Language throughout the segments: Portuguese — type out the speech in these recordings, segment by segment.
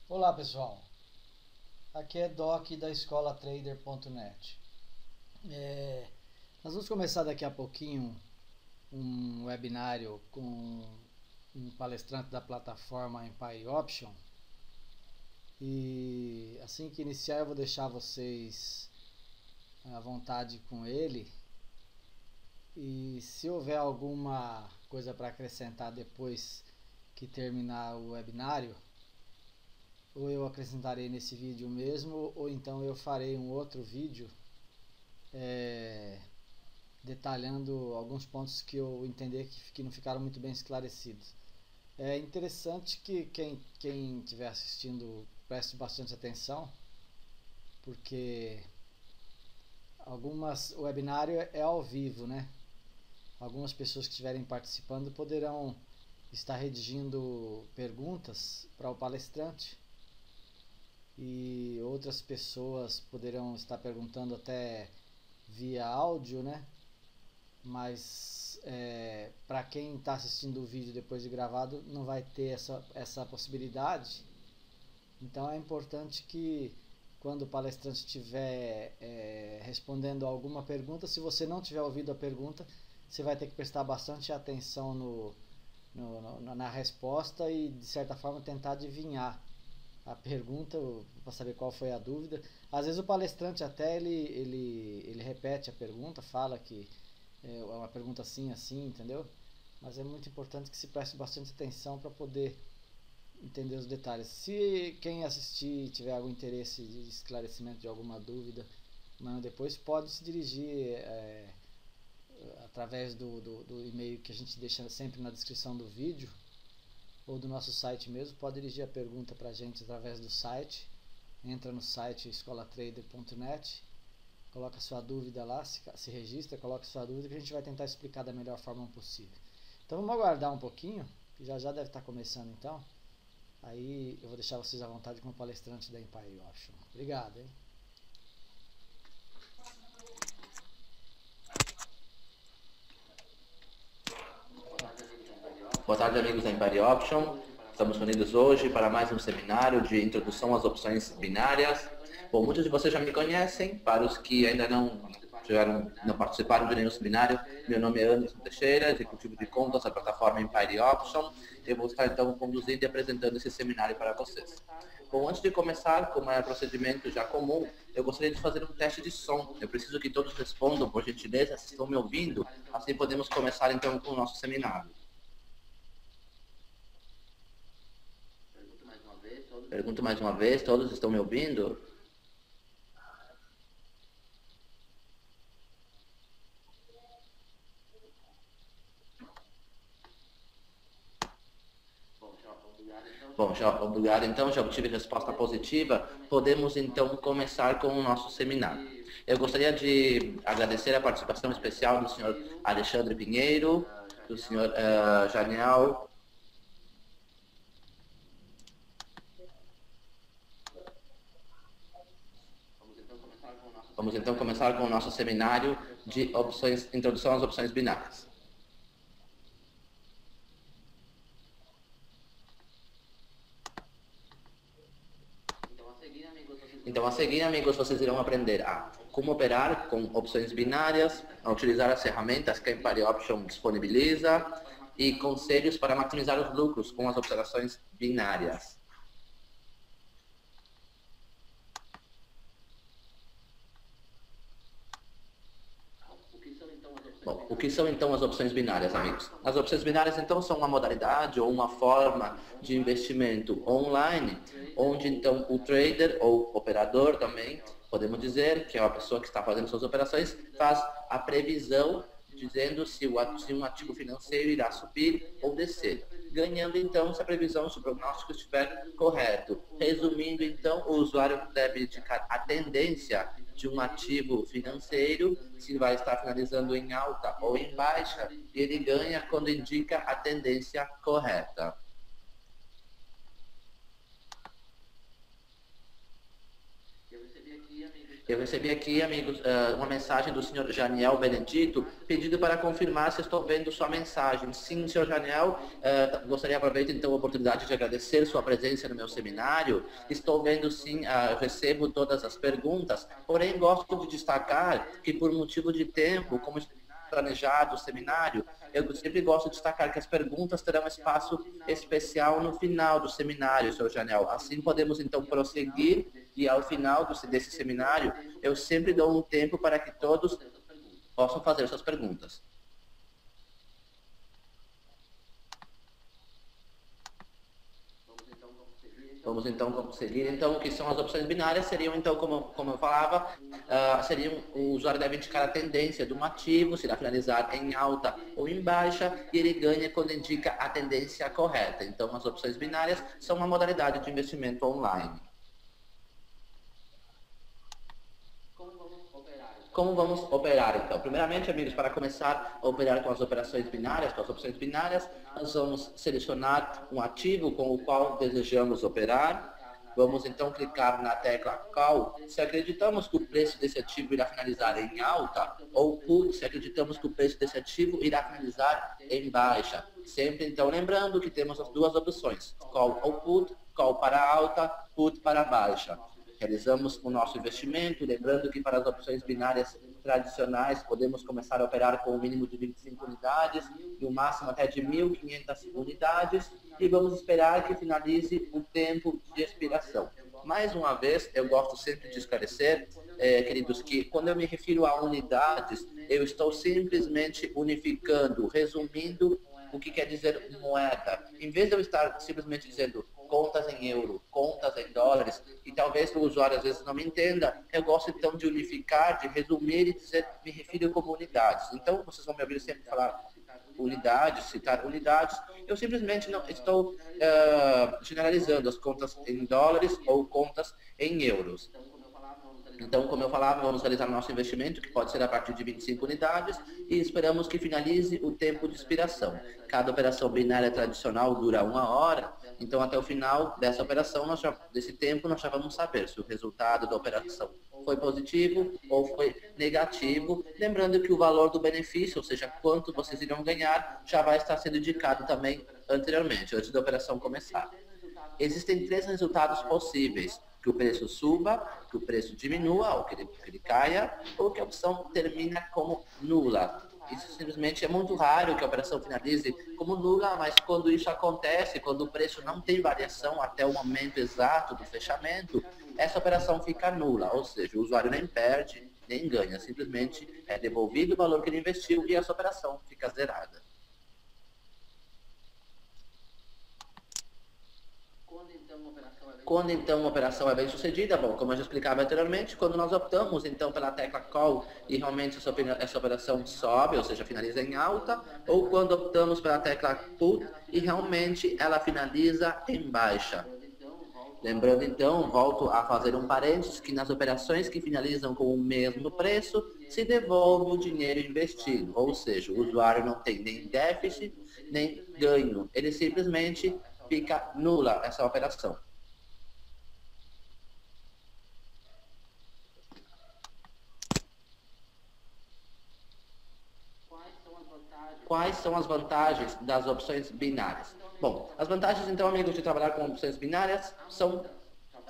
Olá pessoal, aqui é Doc da escolatrader.net. Nós vamos começar daqui a pouquinho um webinário com um palestrante da plataforma Empire Option e assim que iniciar eu vou deixar vocês à vontade com ele e se houver alguma coisa para acrescentar depois que terminar o webinário, ou eu acrescentarei nesse vídeo mesmo, ou então eu farei um outro vídeo detalhando alguns pontos que eu entender que não ficaram muito bem esclarecidos. É interessante que quem estiver assistindo preste bastante atenção, porque o webinário é ao vivo, né? Algumas pessoas que estiverem participando poderão estar redigindo perguntas para o palestrante e outras pessoas poderão estar perguntando até via áudio, né? Mas para quem está assistindo o vídeo depois de gravado não vai ter essa possibilidade. Então é importante que quando o palestrante estiver respondendo alguma pergunta, se você não tiver ouvido a pergunta, você vai ter que prestar bastante atenção na resposta e de certa forma tentar adivinhar a pergunta para saber qual foi a dúvida. Às vezes o palestrante até ele repete a pergunta, fala que é uma pergunta assim, assim, entendeu? Mas é muito importante que se preste bastante atenção para poder entender os detalhes. Se quem assistir tiver algum interesse de esclarecimento de alguma dúvida, mas depois pode se dirigir através do e-mail que a gente deixa sempre na descrição do vídeo, ou do nosso site mesmo, pode dirigir a pergunta para a gente através do site. Entra no site escolatrader.net, coloca sua dúvida lá, se registra, coloca sua dúvida que a gente vai tentar explicar da melhor forma possível. Então vamos aguardar um pouquinho, que já deve estar começando então. Aí eu vou deixar vocês à vontade como palestrante da Empire Option. Obrigado, hein? Boa tarde, amigos da Empire Option. Estamos unidos hoje para mais um seminário de introdução às opções binárias. Bom, muitos de vocês já me conhecem. Para os que ainda não participaram de nenhum seminário, meu nome é Anderson Teixeira, executivo de contas da plataforma Empire Option. Eu vou estar então conduzindo e apresentando esse seminário para vocês. Bom, antes de começar, como é procedimento já comum, eu gostaria de fazer um teste de som. Eu preciso que todos respondam, por gentileza, se estão me ouvindo. Assim podemos começar então com o nosso seminário. Pergunto mais uma vez, todos estão me ouvindo? Bom, já obrigado. Então, já obtive resposta positiva. Podemos então começar com o nosso seminário. Eu gostaria de agradecer a participação especial do senhor Alexandre Pinheiro, do senhor Janiel. Vamos então começar com o nosso seminário de introdução às opções binárias. Então, a seguir, amigos, vocês irão aprender a como operar com opções binárias, a utilizar as ferramentas que a Empire Option disponibiliza e conselhos para maximizar os lucros com as operações binárias. Bom, o que são então as opções binárias, amigos? As opções binárias então são uma modalidade ou uma forma de investimento online, onde então o trader ou operador também, podemos dizer, que é uma pessoa que está fazendo suas operações, faz a previsão dizendo se um ativo financeiro irá subir ou descer, ganhando então se a previsão, se o prognóstico estiver correto. Resumindo então, o usuário deve indicar a tendência de um ativo financeiro, se vai estar finalizando em alta ou em baixa, e ele ganha quando indica a tendência correta. Eu recebi aqui, amigos, uma mensagem do senhor Janiel Benedito, pedindo para confirmar se estou vendo sua mensagem. Sim, senhor Janiel, gostaria, aproveito então a oportunidade de agradecer sua presença no meu seminário. Estou vendo sim, eu recebo todas as perguntas, porém gosto de destacar que por motivo de tempo, como planejado o seminário, eu sempre gosto de destacar que as perguntas terão espaço especial no final do seminário, senhor Janel. Assim podemos então prosseguir e ao final desse seminário eu sempre dou um tempo para que todos possam fazer suas perguntas. Vamos então seguir. Então, o que são as opções binárias? Seriam, então, como eu falava, o usuário deve indicar a tendência de um ativo, se irá finalizar em alta ou em baixa, e ele ganha quando indica a tendência correta. Então, as opções binárias são uma modalidade de investimento online. Como vamos operar, então? Primeiramente, amigos, para começar a operar com as operações binárias, com as opções binárias, nós vamos selecionar um ativo com o qual desejamos operar. Vamos, então, clicar na tecla Call se acreditamos que o preço desse ativo irá finalizar em alta, ou Put se acreditamos que o preço desse ativo irá finalizar em baixa. Sempre, então, lembrando que temos as duas opções, Call ou Put, Call para alta, Put para baixa. Realizamos o nosso investimento, lembrando que para as opções binárias tradicionais podemos começar a operar com o mínimo de 25 unidades e o máximo até de 1.500 unidades e vamos esperar que finalize o tempo de expiração. Mais uma vez, eu gosto sempre de esclarecer, queridos, que quando eu me refiro a unidades, eu estou simplesmente unificando, resumindo o que quer dizer moeda. Em vez de eu estar simplesmente dizendo contas em euro, contas em dólares, e talvez o usuário às vezes não me entenda, eu gosto então de unificar, de resumir e dizer, me refiro como unidades. Então, vocês vão me ouvir sempre falar unidades, citar unidades, eu simplesmente não estou generalizando as contas em dólares ou contas em euros. Então, como eu falava, vamos realizar o nosso investimento, que pode ser a partir de 25 unidades, e esperamos que finalize o tempo de expiração. Cada operação binária tradicional dura 1 hora, então até o final dessa operação, desse tempo, nós já vamos saber se o resultado da operação foi positivo ou foi negativo. Lembrando que o valor do benefício, ou seja, quanto vocês irão ganhar, já vai estar sendo indicado também anteriormente, antes da operação começar. Existem 3 resultados possíveis: que o preço suba, que o preço diminua, ou que ele caia, ou que a opção termina como nula. Isso simplesmente é muito raro que a operação finalize como nula, mas quando isso acontece, quando o preço não tem variação até o momento exato do fechamento, essa operação fica nula, ou seja, o usuário nem perde, nem ganha, simplesmente é devolvido o valor que ele investiu e essa operação fica zerada. Quando então uma operação é bem sucedida, bom, como eu já explicava anteriormente, quando nós optamos então pela tecla Call e realmente essa operação sobe, ou seja, finaliza em alta, ou quando optamos pela tecla Put e realmente ela finaliza em baixa. Lembrando então, volto a fazer um parênteses, que nas operações que finalizam com o mesmo preço, se devolve o dinheiro investido, ou seja, o usuário não tem nem déficit, nem ganho, ele simplesmente fica nula essa operação. Quais são as vantagens das opções binárias? Bom, as vantagens, então, amigos, de trabalhar com opções binárias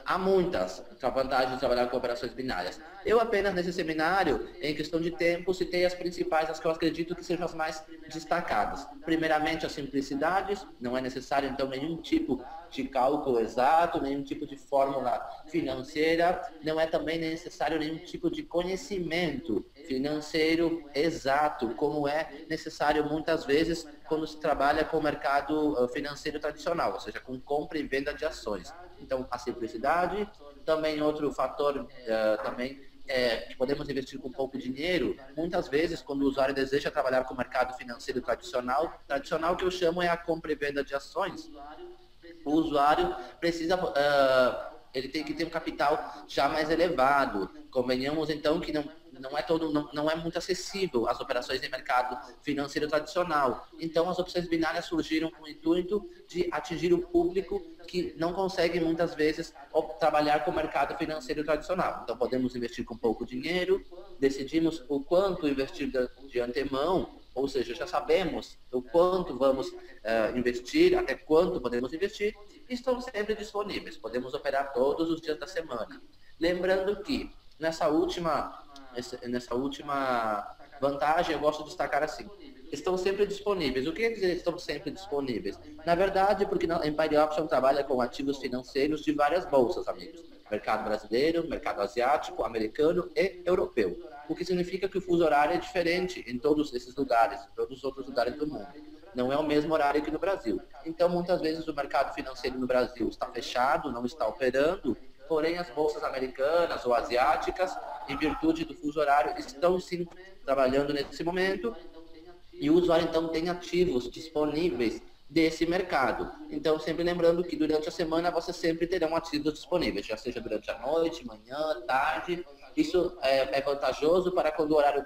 há muitas vantagens de trabalhar com operações binárias. Eu apenas, nesse seminário, em questão de tempo, citei as principais, as que eu acredito que sejam as mais destacadas. Primeiramente, a simplicidade, não é necessário, então, nenhum tipo de cálculo exato, nenhum tipo de fórmula financeira, não é também necessário nenhum tipo de conhecimento financeiro exato, como é necessário muitas vezes quando se trabalha com o mercado financeiro tradicional, ou seja, com compra e venda de ações. Então, a simplicidade, também outro fator que podemos investir com pouco dinheiro. Muitas vezes, quando o usuário deseja trabalhar com o mercado financeiro tradicional que eu chamo é a compra e venda de ações, o usuário precisa, ele tem que ter um capital já mais elevado. Convenhamos então que não é muito acessível às operações em mercado financeiro tradicional. Então, as opções binárias surgiram com o intuito de atingir o público que não consegue, muitas vezes, trabalhar com o mercado financeiro tradicional. Então, podemos investir com pouco dinheiro, decidimos o quanto investir de antemão, ou seja, já sabemos o quanto vamos investir, até quanto podemos investir, e estão sempre disponíveis. Podemos operar todos os dias da semana. Lembrando que, nessa última vantagem, eu gosto de destacar assim: estão sempre disponíveis. O que quer dizer estão sempre disponíveis? Na verdade, porque a Empire Option trabalha com ativos financeiros de várias bolsas, amigos. Mercado brasileiro, mercado asiático, americano e europeu. O que significa que o fuso horário é diferente em todos esses lugares, em todos os outros lugares do mundo. Não é o mesmo horário que no Brasil. Então, muitas vezes, o mercado financeiro no Brasil está fechado, não está operando, porém as bolsas americanas ou asiáticas, em virtude do fuso horário, estão sim trabalhando nesse momento, e o usuário então tem ativos disponíveis desse mercado. Então, sempre lembrando que durante a semana você sempre terão ativos disponíveis, já seja durante a noite, manhã, tarde. Isso é vantajoso para quando o horário,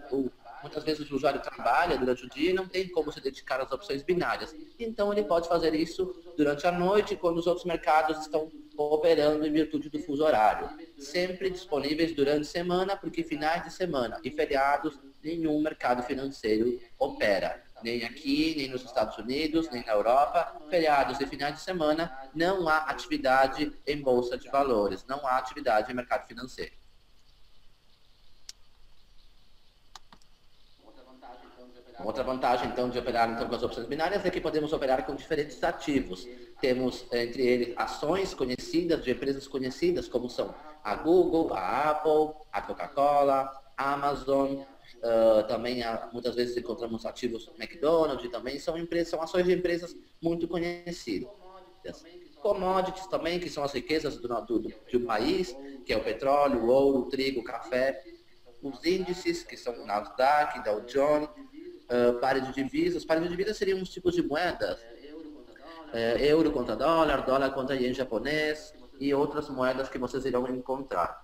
muitas vezes o usuário trabalha durante o dia e não tem como se dedicar às opções binárias. Então, ele pode fazer isso durante a noite, quando os outros mercados estão operando em virtude do fuso horário. Sempre disponíveis durante a semana, porque finais de semana e feriados, nenhum mercado financeiro opera. Nem aqui, nem nos Estados Unidos, nem na Europa. Feriados e finais de semana, não há atividade em bolsa de valores, não há atividade em mercado financeiro. Outra vantagem, então, de operar então, com as opções binárias é que podemos operar com diferentes ativos. Temos, entre eles, ações conhecidas, de empresas conhecidas, como são a Google, a Apple, a Coca-Cola, a Amazon. Também, muitas vezes, encontramos ativos McDonald's, também são ações de empresas muito conhecidas. Commodities também, que são as riquezas de um país, que é o petróleo, o ouro, o trigo, o café. Os índices, que são o Nasdaq, Dow Jones. Pares de divisas. Pares de divisas seriam uns tipos de moedas. Euro contra dólar, dólar contra ien japonês e outras moedas que vocês irão encontrar.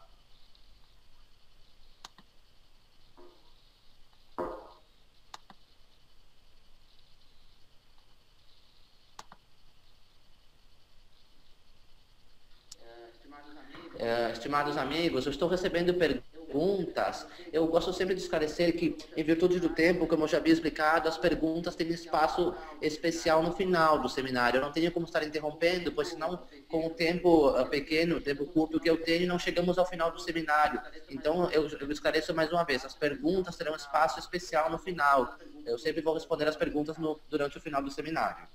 Estimados amigos, eu estou recebendo perguntas. Eu gosto sempre de esclarecer que, em virtude do tempo, como eu já havia explicado, as perguntas têm espaço especial no final do seminário. Eu não tenho como estar interrompendo, pois senão, com o tempo pequeno, o tempo curto que eu tenho, não chegamos ao final do seminário. Então, eu esclareço mais uma vez, as perguntas terão espaço especial no final. Eu sempre vou responder as perguntas durante o final do seminário.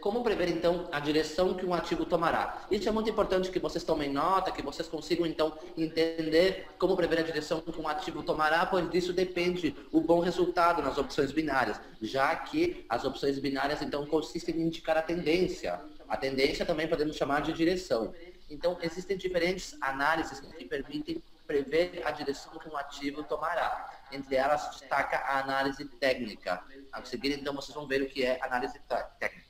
Como prever, então, a direção que um ativo tomará? Isso é muito importante que vocês tomem nota, que vocês consigam, então, entender como prever a direção que um ativo tomará, pois disso depende o bom resultado nas opções binárias, já que as opções binárias, então, consistem em indicar a tendência. A tendência também podemos chamar de direção. Então, existem diferentes análises que permitem prever a direção que um ativo tomará. Entre elas, se destaca a análise técnica. A seguir, então, vocês vão ver o que é análise técnica.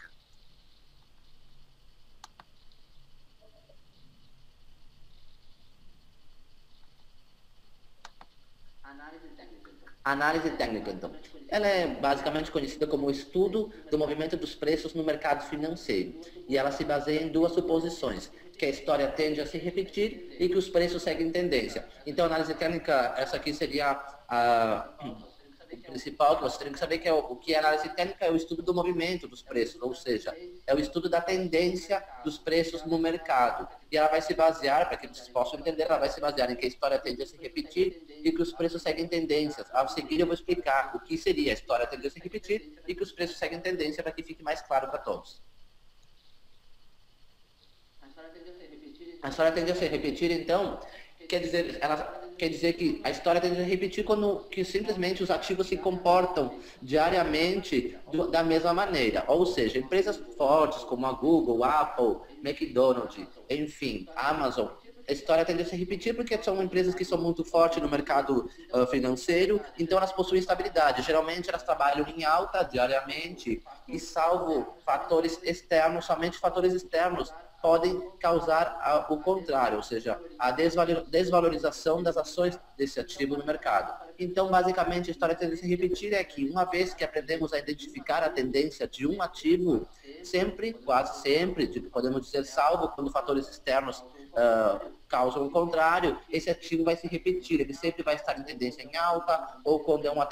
Análise técnica, então. Ela é basicamente conhecida como o estudo do movimento dos preços no mercado financeiro. E ela se baseia em duas suposições: que a história tende a se repetir e que os preços seguem tendência. Então, a análise técnica, essa aqui seria o principal que você tem que saber, que é o que é análise técnica, é o estudo do movimento dos preços, ou seja, é o estudo da tendência dos preços no mercado. E ela vai se basear, para que vocês possam entender, ela vai se basear em que a história tende a se repetir e que os preços seguem tendências. Ao seguir, eu vou explicar o que seria a história tende a se repetir e que os preços seguem tendência, para que fique mais claro para todos. A história tende a se repetir, então, quer dizer que a história tende a se repetir quando que simplesmente os ativos se comportam diariamente da mesma maneira. Ou seja, empresas fortes como a Google, Apple, McDonald's, enfim, Amazon, a história tende a se repetir porque são empresas que são muito fortes no mercado financeiro, então elas possuem estabilidade. Geralmente elas trabalham em alta diariamente e, salvo fatores externos, somente fatores externos podem causar o contrário, ou seja, a desvalorização das ações desse ativo no mercado. Então, basicamente, a história tende a se repetir é que, uma vez que aprendemos a identificar a tendência de um ativo, sempre, quase sempre, podemos dizer, salvo quando fatores externos causam o contrário, esse ativo vai se repetir, ele sempre vai estar em tendência em alta, ou quando é uma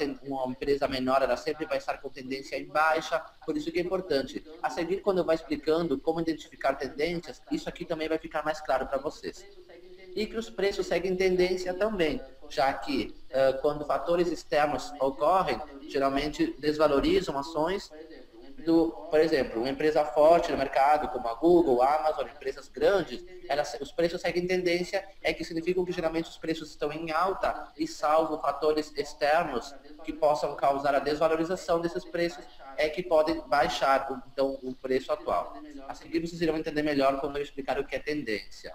empresa menor, ela sempre vai estar com tendência em baixa, por isso que é importante. A seguir, quando eu vou explicando como identificar tendências, isso aqui também vai ficar mais claro para vocês. E que os preços seguem tendência também, já que quando fatores externos ocorrem, geralmente desvalorizam ações por exemplo, uma empresa forte no mercado, como a Google, a Amazon, empresas grandes, os preços seguem tendência, que significam que geralmente os preços estão em alta e salvo fatores externos que possam causar a desvalorização desses preços, que podem baixar então, o preço atual. A seguir vocês irão entender melhor quando eu explicar o que é tendência.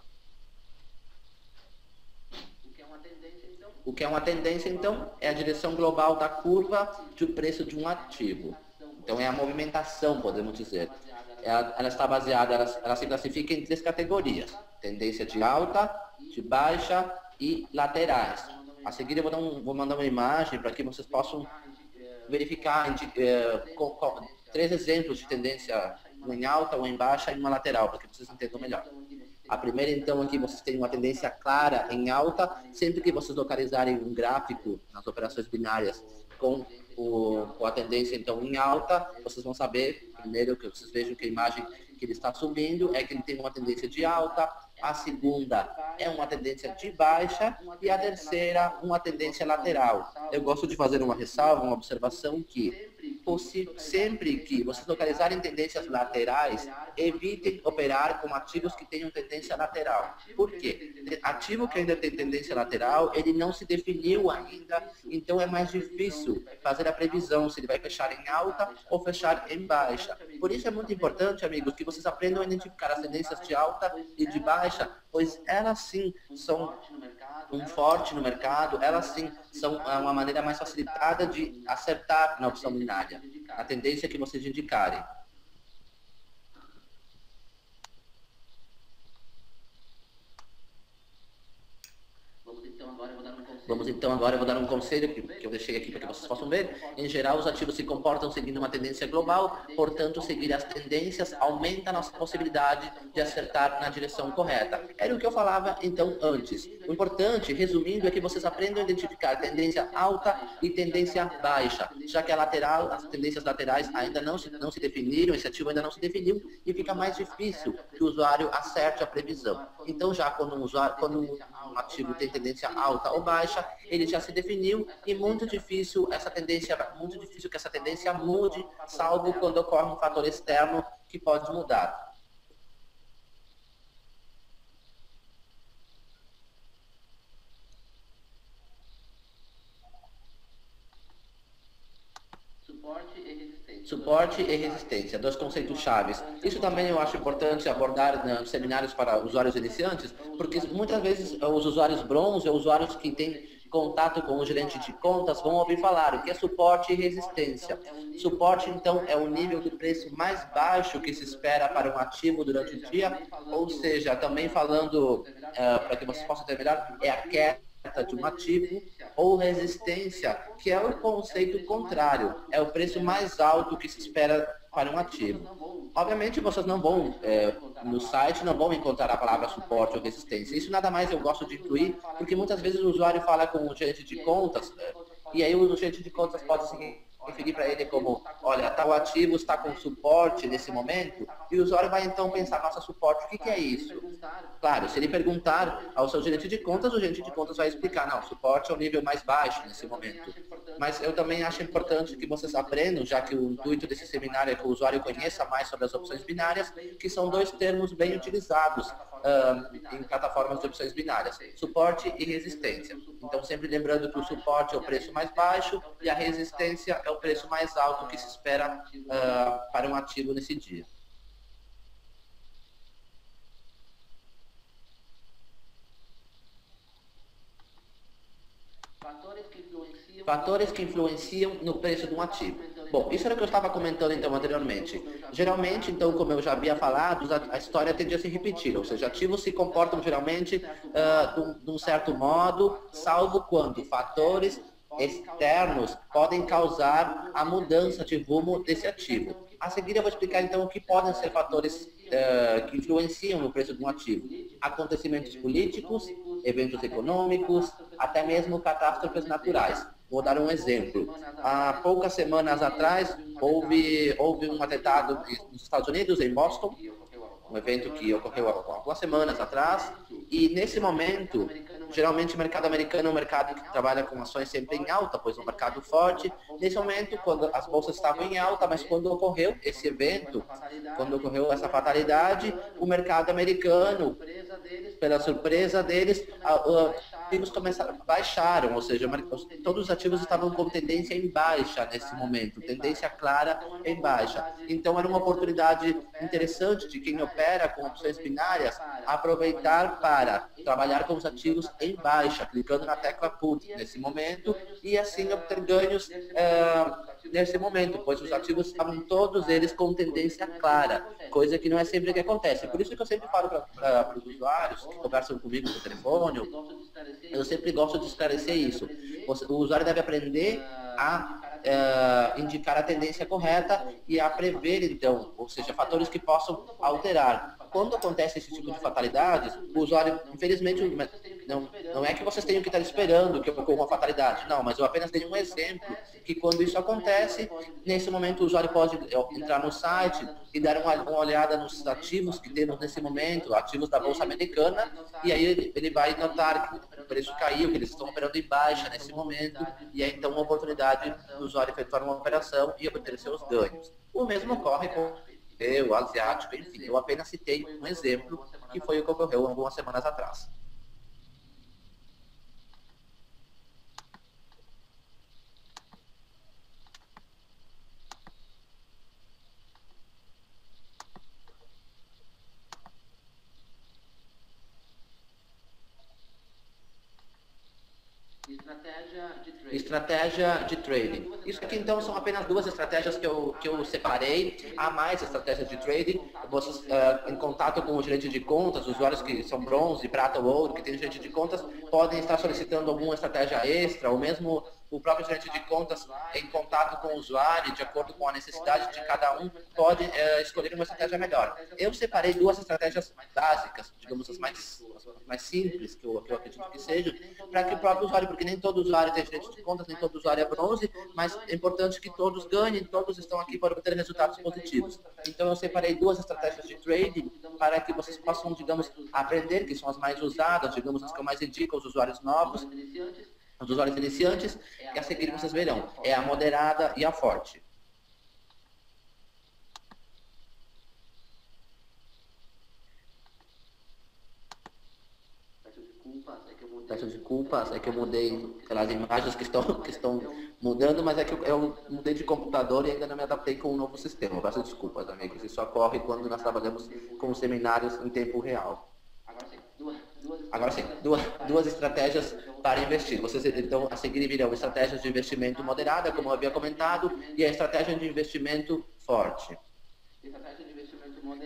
O que é uma tendência, então, é a direção global da curva do preço de um ativo. Então, é a movimentação, podemos dizer. Ela está baseada, ela se classifica em 3 categorias. Tendência de alta, de baixa e laterais. A seguir, eu vou mandar uma imagem para que vocês possam verificar 3 exemplos de tendência em alta ou em baixa e uma lateral, para que vocês entendam melhor. A primeira, então, aqui vocês têm uma tendência clara em alta, sempre que vocês localizarem um gráfico nas operações binárias com a tendência, então, em alta, vocês vão saber, primeiro, que vocês vejam que a imagem que ele está subindo é que ele tem uma tendência de alta, a segunda é uma tendência de baixa e a terceira, uma tendência lateral. Eu gosto de fazer uma ressalva, uma observação que sempre que vocês localizarem tendências laterais, evitem operar com ativos que tenham tendência lateral. Por quê? Ativo que ainda tem tendência lateral, ele não se definiu ainda, então é mais difícil fazer a previsão se ele vai fechar em alta ou fechar em baixa. Por isso é muito importante, amigos, que vocês aprendam a identificar as tendências de alta e de baixa, pois elas sim são um forte no mercado, elas sim são uma maneira mais facilitada de acertar na opção binária, a tendência que vocês indicarem. Vamos então agora eu vou dar um conselho que eu deixei aqui para que vocês possam ver. Em geral, os ativos se comportam seguindo uma tendência global, portanto, seguir as tendências aumenta a nossa possibilidade de acertar na direção correta. Era o que eu falava então antes. O importante, resumindo, é que vocês aprendam a identificar tendência alta e tendência baixa, já que as tendências laterais ainda não se definiram, esse ativo ainda não se definiu e fica mais difícil que o usuário acerte a previsão. Então, já quando um ativo tem tendência alta ou baixa, ele já se definiu e muito difícil que essa tendência mude, salvo quando ocorre um fator externo que pode mudar. Suporte e resistência, 2 conceitos chaves. Isso também eu acho importante abordar nos seminários para usuários iniciantes, porque muitas vezes os usuários bronze ou usuários que têm contato com o gerente de contas vão ouvir falar o que é suporte e resistência. Suporte, então, é o nível do preço mais baixo que se espera para um ativo durante o dia, ou seja, também falando, para que vocês possam ter melhor, é a queda de um ativo, ou resistência, que é o conceito contrário, é o preço mais alto que se espera para um ativo. Obviamente vocês não vão, no site, não vão encontrar a palavra suporte ou resistência. Isso nada mais eu gosto de incluir, porque muitas vezes o usuário fala com o gerente de contas, e aí o gerente de contas pode se referir para ele como, olha, tal ativo está com suporte nesse momento, e o usuário vai então pensar, nossa, suporte, o que é isso? Claro, se ele perguntar ao seu gerente de contas, o gerente de contas vai explicar, não, suporte é o nível mais baixo nesse momento. Mas eu também acho importante que vocês aprendam, já que o intuito desse seminário é que o usuário conheça mais sobre as opções binárias, que são 2 termos bem utilizados em plataformas de opções binárias, suporte e resistência. Então, sempre lembrando que o suporte é o preço mais baixo e a resistência é o preço mais alto que se espera para um ativo nesse dia. Fatores que influenciam no preço de um ativo. Bom, isso era o que eu estava comentando então anteriormente. Geralmente, então, como eu já havia falado, a história tende a se repetir, ou seja, ativos se comportam geralmente de um certo modo, salvo quando fatores externos podem causar a mudança de rumo desse ativo. A seguir eu vou explicar então o que podem ser fatores que influenciam no preço de um ativo. Acontecimentos políticos, eventos econômicos, até mesmo catástrofes naturais. Vou dar um exemplo. Há poucas semanas atrás, houve um atentado nos Estados Unidos, em Boston, um evento que ocorreu há algumas semanas atrás, e nesse momento, geralmente o mercado americano é um mercado que trabalha com ações sempre em alta, pois é um mercado forte. Nesse momento, quando as bolsas estavam em alta, mas quando ocorreu esse evento, quando ocorreu essa fatalidade, o mercado americano, pela surpresa deles, ativos baixaram, ou seja, todos os ativos estavam com tendência em baixa nesse momento, tendência clara em baixa. Então era uma oportunidade interessante de quem opera com opções binárias aproveitar para trabalhar com os ativos em baixa, clicando na tecla Put nesse momento e assim obter ganhos nesse momento, pois os ativos estavam todos eles com tendência clara, coisa que não é sempre que acontece. Por isso que eu sempre falo para os usuários que conversam comigo no telefone, eu sempre gosto de esclarecer isso. O usuário deve aprender a indicar a tendência correta e a prever, então, ou seja, fatores que possam alterar. Quando acontece esse tipo de fatalidades, o usuário, infelizmente, não é que vocês tenham que estar esperando que ocorra uma fatalidade, não, mas eu apenas dei um exemplo que quando isso acontece, nesse momento o usuário pode entrar no site e dar uma olhada nos ativos que temos nesse momento, ativos da Bolsa Americana, e aí ele vai notar que o preço caiu, que eles estão operando em baixa nesse momento, e é então uma oportunidade do usuário efetuar uma operação e obter seus ganhos. O mesmo ocorre com o asiático, enfim, eu apenas citei um exemplo que foi o que ocorreu algumas semanas atrás. Estratégia de trading. Isso aqui então são apenas duas estratégias que eu separei. Há mais estratégias de trading. Vocês em contato com o gerente de contas, usuários que são bronze, prata ou ouro, que tem gerente de contas, podem estar solicitando alguma estratégia extra, ou mesmo o próprio gerente de contas em contato com o usuário, de acordo com a necessidade de cada um, pode escolher uma estratégia melhor. Eu separei duas estratégias básicas, digamos as mais simples, que eu acredito que sejam, para que o próprio usuário, porque nem todo usuário tem gerente de contas, nem todo usuário é bronze, mas é importante que todos ganhem, todos estão aqui para obter resultados positivos. Então eu separei duas estratégias de trading para que vocês possam, digamos, aprender, que são as mais usadas, digamos, as que eu mais indico aos usuários novos, os usuários iniciantes, e a seguir vocês verão, é a moderada e a forte. Peço desculpas, é que eu mudei pelas imagens que estão mudando, mas é que eu mudei de computador e ainda não me adaptei com o novo sistema. Peço desculpas, amigos, isso ocorre quando nós trabalhamos com seminários em tempo real. Agora sim, duas estratégias para investir. Vocês então a seguir virão estratégias de investimento moderada, como eu havia comentado, e a estratégia de investimento forte.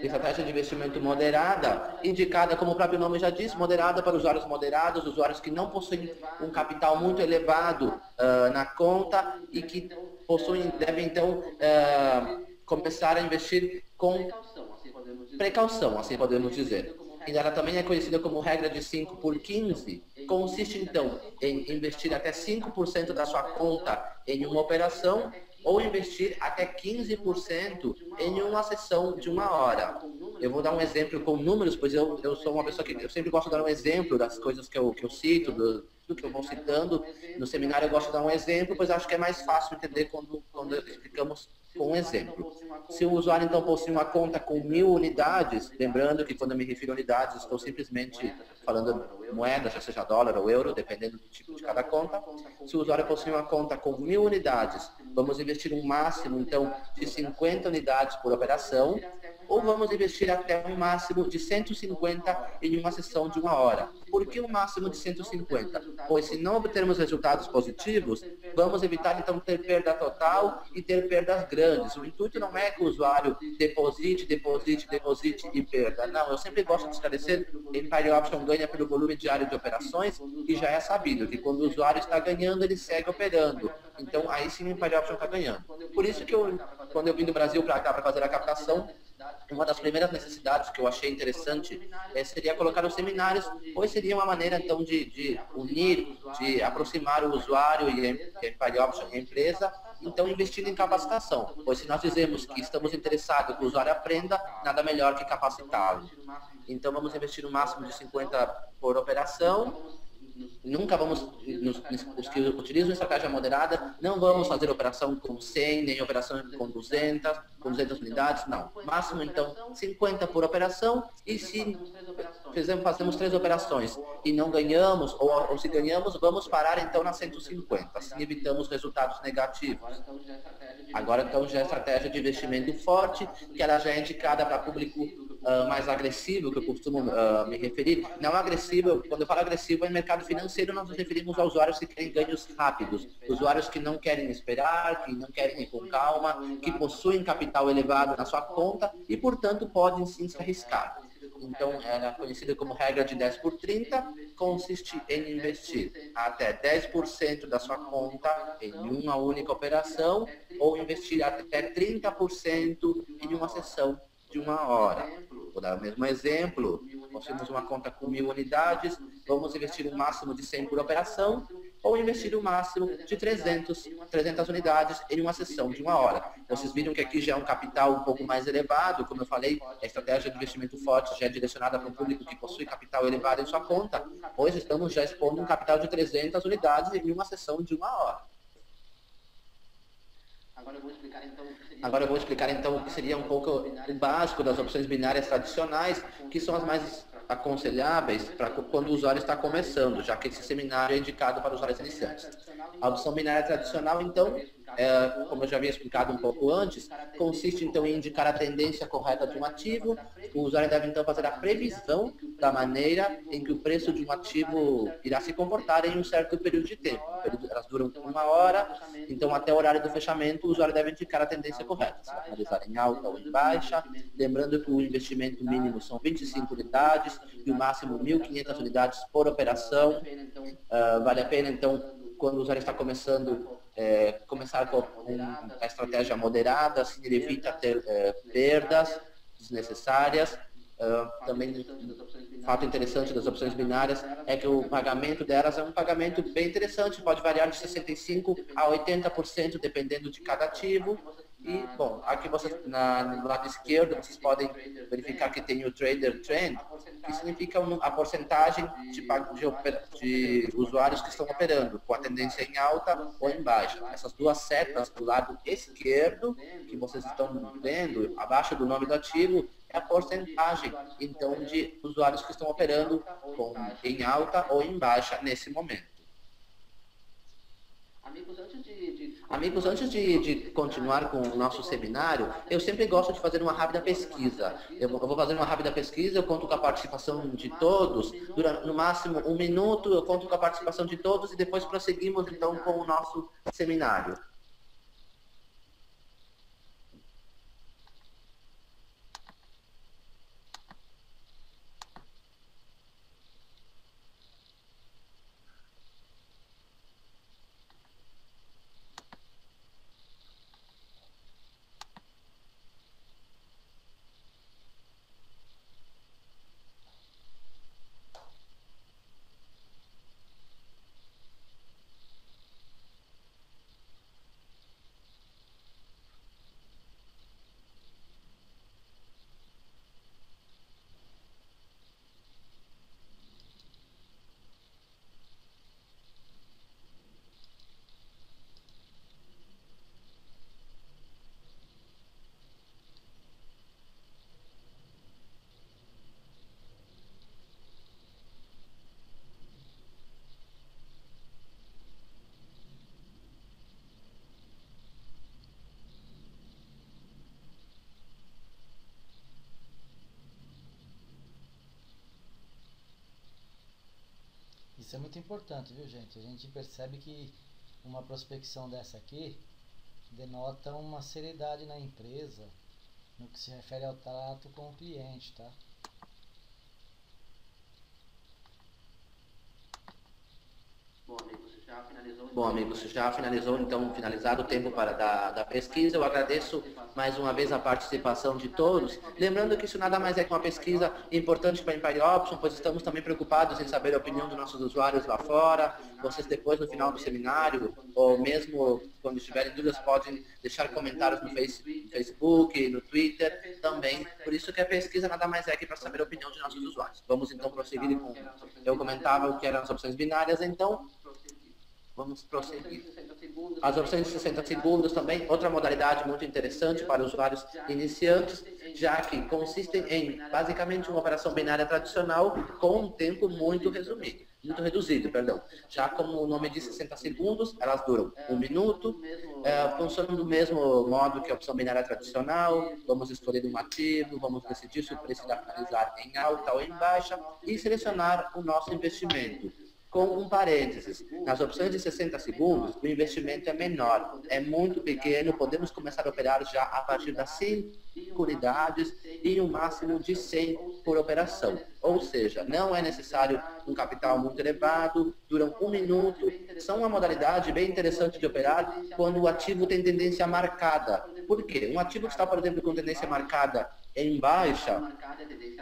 Estratégia de investimento moderada, indicada, como o próprio nome já diz, moderada para usuários moderados, usuários que não possuem um capital muito elevado na conta e que devem então começar a investir com precaução, assim podemos dizer. E ela também é conhecida como regra de 5 por 15, consiste então em investir até 5% da sua conta em uma operação ou investir até 15% em uma sessão de 1 hora. Eu vou dar um exemplo com números, pois eu sou uma pessoa que eu sempre gosto de dar um exemplo das coisas que eu cito, do que eu vou citando. No seminário eu gosto de dar um exemplo, pois acho que é mais fácil entender quando explicamos com um exemplo. Se o usuário então possui uma conta com 1000 unidades, lembrando que quando eu me refiro a unidades, estou simplesmente falando moeda, já seja dólar ou euro, dependendo do tipo de cada conta. Se o usuário possui uma conta com 1000 unidades, vamos investir um máximo então de 50 unidades por operação, ou vamos investir até um máximo de 150 em uma sessão de 1 hora. Por que um máximo de 150? Pois se não obtermos resultados positivos, vamos evitar então ter perda total e ter perdas grandes. O intuito não é que o usuário deposite e perda. Não, eu sempre gosto de esclarecer, Empire Option ganha pelo volume diário de operações e já é sabido que quando o usuário está ganhando, ele segue operando. Então, aí sim o Empire Option está ganhando. Por isso que quando eu vim do Brasil para cá para fazer a captação, uma das primeiras necessidades que eu achei interessante seria colocar os seminários, pois seria uma maneira, então, de unir, de aproximar o usuário e a Empire Option e a empresa, então, investindo em capacitação. Pois se nós dizemos que estamos interessados que o usuário aprenda, nada melhor que capacitá-lo. Então, vamos investir no máximo de 50 por operação. Nunca vamos, os que utilizam estratégia moderada, não vamos fazer operação com 100, nem operação com 200 unidades, não. Máximo, então, 50 por operação, e se fazemos 3 operações e não ganhamos, ou se ganhamos, vamos parar, então, na 150, assim evitamos resultados negativos. Agora, então, já é estratégia de investimento forte, que ela já é indicada para público mais agressivo, que eu costumo me referir. Não agressivo, quando eu falo agressivo, é no mercado financeiro, nós nos referimos a usuários que querem ganhos rápidos, usuários que não querem esperar, que não querem ir com calma, que possuem capital elevado na sua conta e, portanto, podem sim se arriscar. Então, ela é conhecida como regra de 10 por 30, consiste em investir até 10% da sua conta em uma única operação ou investir até 30% em uma sessão de 1 hora. Vou dar o mesmo exemplo. Nós temos uma conta com 1.000 unidades, vamos investir um máximo de 100 por operação ou investir o máximo de 300 unidades em uma sessão de 1 hora. Vocês viram que aqui já é um capital um pouco mais elevado, como eu falei, a estratégia de investimento forte já é direcionada para um público que possui capital elevado em sua conta, pois estamos já expondo um capital de 300 unidades em uma sessão de 1 hora. Agora eu vou explicar então o que seria um pouco o básico das opções binárias tradicionais, que são as mais aconselháveis para quando o usuário está começando, já que esse seminário é indicado para usuários iniciantes. A opção binária tradicional, então, como eu já havia explicado um pouco antes, consiste então em indicar a tendência correta de um ativo. O usuário deve então fazer a previsão da maneira em que o preço de um ativo irá se comportar em um certo período de tempo. Elas duram 1 hora, então até o horário do fechamento o usuário deve indicar a tendência correta, se vai analisar em alta ou em baixa. Lembrando que o investimento mínimo são 25 unidades e o máximo 1.500 unidades por operação. Vale a pena então, quando o usuário está começando, começar com a estratégia moderada, assim ele evita ter perdas desnecessárias. Também, fato interessante das opções binárias é que o pagamento delas é um pagamento bem interessante, pode variar de 65% a 80%, dependendo de cada ativo. E, bom, aqui vocês, no lado esquerdo, vocês podem verificar que tem o Trader Trend, que significa a porcentagem de usuários que estão operando, com a tendência em alta ou em baixa. Essas duas setas do lado esquerdo, que vocês estão vendo, abaixo do nome do ativo, é a porcentagem, então, de usuários que estão operando em alta ou em baixa nesse momento. Amigos, antes de continuar com o nosso seminário, eu sempre gosto de fazer uma rápida pesquisa. Eu vou fazer uma rápida pesquisa, eu conto com a participação de todos, no máximo 1 minuto, eu conto com a participação de todos e depois prosseguimos, então, com o nosso seminário. Isso é muito importante, viu, gente? A gente percebe que uma prospecção dessa aqui denota uma seriedade na empresa no que se refere ao trato com o cliente, tá? Bom, amigos, já finalizou, então, finalizado o tempo da pesquisa. Eu agradeço mais uma vez a participação de todos. Lembrando que isso nada mais é que uma pesquisa importante para a Empire Option, pois estamos também preocupados em saber a opinião dos nossos usuários lá fora. Vocês depois, no final do seminário, ou mesmo quando estiverem dúvidas, podem deixar comentários no Facebook, no Twitter também. Por isso que a pesquisa nada mais é que para saber a opinião de nossos usuários. Vamos então prosseguir com... Eu comentava o que eram as opções binárias, então... Vamos prosseguir. As opções de 60 segundos também, outra modalidade muito interessante para usuários iniciantes, já que consistem em basicamente uma operação binária tradicional com um tempo muito reduzido. Já como o nome diz 60 segundos, elas duram 1 minuto, funcionam do mesmo modo que a opção binária tradicional. Vamos escolher um ativo, vamos decidir se o preço irá finalizar em alta ou em baixa e selecionar o nosso investimento. Com um parênteses, nas opções de 60 segundos, o investimento é menor, é muito pequeno, podemos começar a operar já a partir das 5 unidades e um máximo de 100 por operação. Ou seja, não é necessário um capital muito elevado, duram 1 minuto, são uma modalidade bem interessante de operar quando o ativo tem tendência marcada. Por quê? Um ativo que está, por exemplo, com tendência marcada em baixa,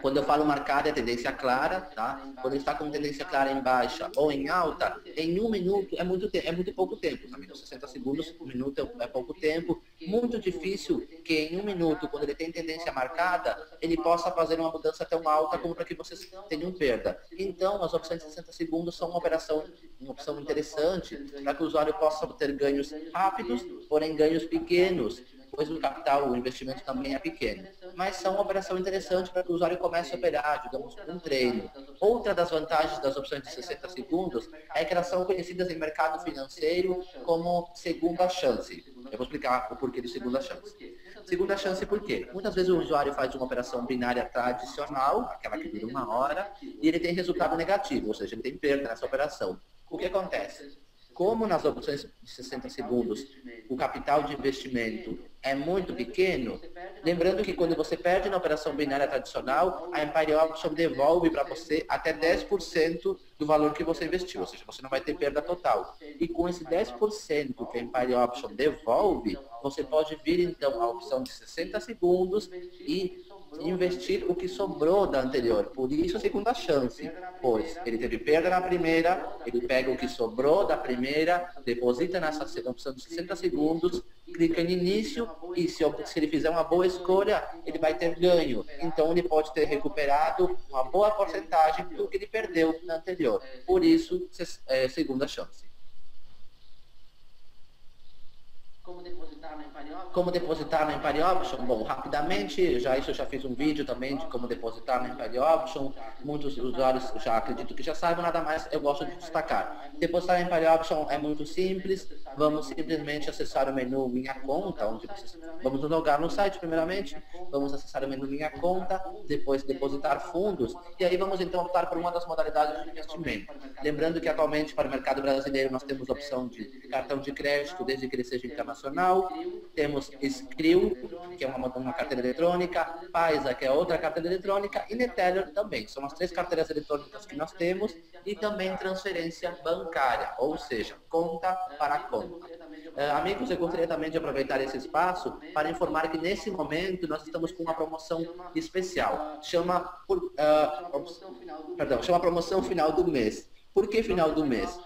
quando eu falo marcada é tendência clara, tá? Quando está com tendência clara em baixa ou em alta, em 1 minuto é muito pouco tempo, amigos. 60 segundos, 1 minuto é pouco tempo. Muito difícil que em 1 minuto, quando ele tem tendência marcada, ele possa fazer uma mudança tão alta como para que vocês tenham perda. Então, as opções de 60 segundos são uma opção interessante para que o usuário possa ter ganhos rápidos, porém ganhos pequenos, pois o capital, o investimento também é pequeno. Mas são uma operação interessante para que o usuário comece a operar, digamos, um treino. Outra das vantagens das opções de 60 segundos é que elas são conhecidas em mercado financeiro como segunda chance. Eu vou explicar o porquê de segunda chance. Segunda chance por quê? Muitas vezes o usuário faz uma operação binária tradicional, aquela que dura 1 hora, e ele tem resultado negativo, ou seja, ele tem perda nessa operação. O que acontece? Como nas opções de 60 segundos o capital de investimento é muito pequeno, lembrando que quando você perde na operação binária tradicional, a Empire Option devolve para você até 10% do valor que você investiu, ou seja, você não vai ter perda total. E com esse 10% que a Empire Option devolve, você pode vir então à opção de 60 segundos e investir o que sobrou da anterior. Por isso a segunda chance, pois ele teve perda na primeira, ele pega o que sobrou da primeira, deposita nessa opção de 60 segundos, clica em início e se ele fizer uma boa escolha, ele vai ter ganho. Então ele pode ter recuperado uma boa porcentagem do que ele perdeu na anterior. Por isso, segunda chance. Como depositar na Empire Option? Bom, rapidamente, eu já fiz um vídeo também de como depositar na Empire Option. Muitos usuários já acredito que já saibam, nada mais eu gosto de destacar. Depositar na Empire Option é muito simples. Vamos simplesmente acessar o menu Minha Conta, vamos nos logar no site primeiramente, vamos acessar o menu Minha Conta, depois depositar fundos, e aí vamos então optar por uma das modalidades de investimento. Lembrando que atualmente para o mercado brasileiro nós temos a opção de cartão de crédito, desde que ele seja internacional, temos Skrill, que é uma carteira eletrônica, Paisa, que é outra carteira eletrônica, e Neteller também. São as 3 carteiras eletrônicas que nós temos, e também transferência bancária, ou seja, conta para conta. Amigos, eu gostaria também de aproveitar esse espaço para informar que nesse momento nós estamos com uma promoção especial. Chama promoção final do mês. Por que final do mês?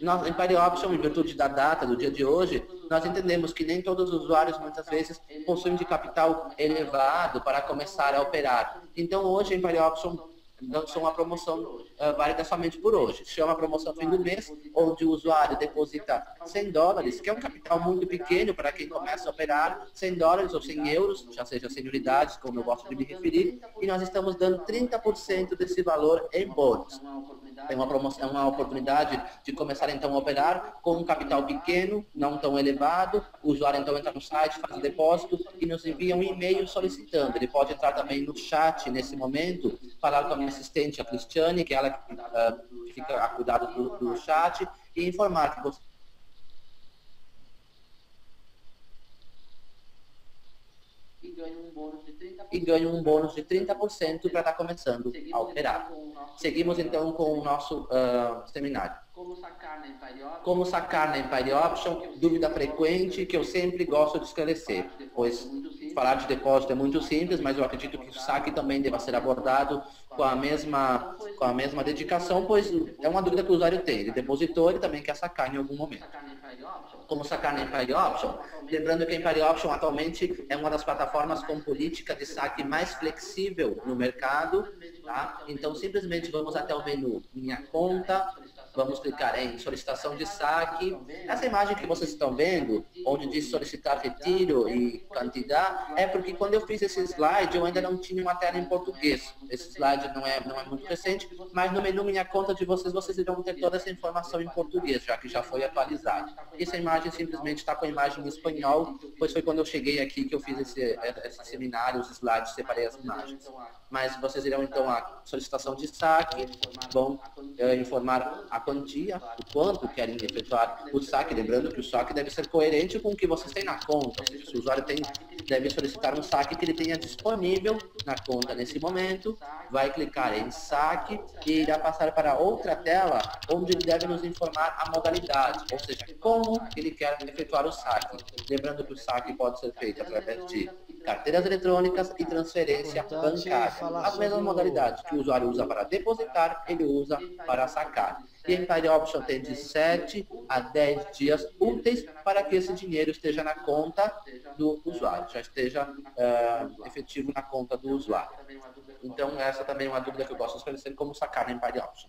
Nós, em Empire Option, em virtude da data do dia de hoje, nós entendemos que nem todos os usuários muitas vezes possuem de capital elevado para começar a operar. Então hoje, em Empire Option, lançou uma promoção válida somente por hoje. Chama a promoção fim do mês, onde o usuário deposita $100, que é um capital muito pequeno para quem começa a operar, $100 ou 100 euros, já seja 100 unidades, como eu gosto de me referir, e nós estamos dando 30% desse valor em bônus. Tem uma promoção, uma oportunidade de começar então a operar com um capital pequeno, não tão elevado. O usuário então entra no site, faz o depósito e nos envia um e-mail solicitando. Ele pode entrar também no chat nesse momento, falar com a minha assistente, a Cristiane, que ela que fica a cuidado do chat, e informar que você ganha um bônus de 30% para estar começando a operar. Seguimos então com o nosso seminário. Como sacar na Empire Option, dúvida frequente que eu sempre gosto de esclarecer, pois falar de depósito é muito simples, mas eu acredito que o saque também deva ser abordado com a mesma dedicação, pois é uma dúvida que o usuário tem. Ele depositou, ele também quer sacar em algum momento. Como sacar na Empire Option? Lembrando que a Empire Option atualmente é uma das plataformas com política de saque mais flexível no mercado, tá? Então simplesmente vamos até o menu Minha Conta, vamos clicar em solicitação de saque. Essa imagem que vocês estão vendo, onde diz solicitar retiro e quantidade, é porque quando eu fiz esse slide, eu ainda não tinha uma tela em português. Esse slide não é muito recente, mas no menu Minha Conta de vocês irão ter toda essa informação em português, já que já foi atualizado. Essa imagem simplesmente está com a imagem em espanhol, pois foi quando eu cheguei aqui que eu fiz esse seminário, os slides, separei as imagens. Mas vocês irão então a solicitação de saque, vão informar a quantia, o quanto querem efetuar o saque, lembrando que o saque deve ser coerente com o que vocês têm na conta, ou seja, se o usuário deve solicitar um saque que ele tenha disponível na conta nesse momento, vai clicar em saque e irá passar para outra tela, onde ele deve nos informar a modalidade, ou seja, como ele quer efetuar o saque. Lembrando que o saque pode ser feito através de carteiras eletrônicas e transferência bancária. As mesmas modalidades que o usuário usa para depositar, ele usa para sacar. E a Empire Option tem de 7 a 10 dias úteis para que esse dinheiro esteja na conta do usuário, já esteja efetivo na conta do usuário. Então, essa também é uma dúvida que eu gosto de esclarecer, como sacar na Empire Option.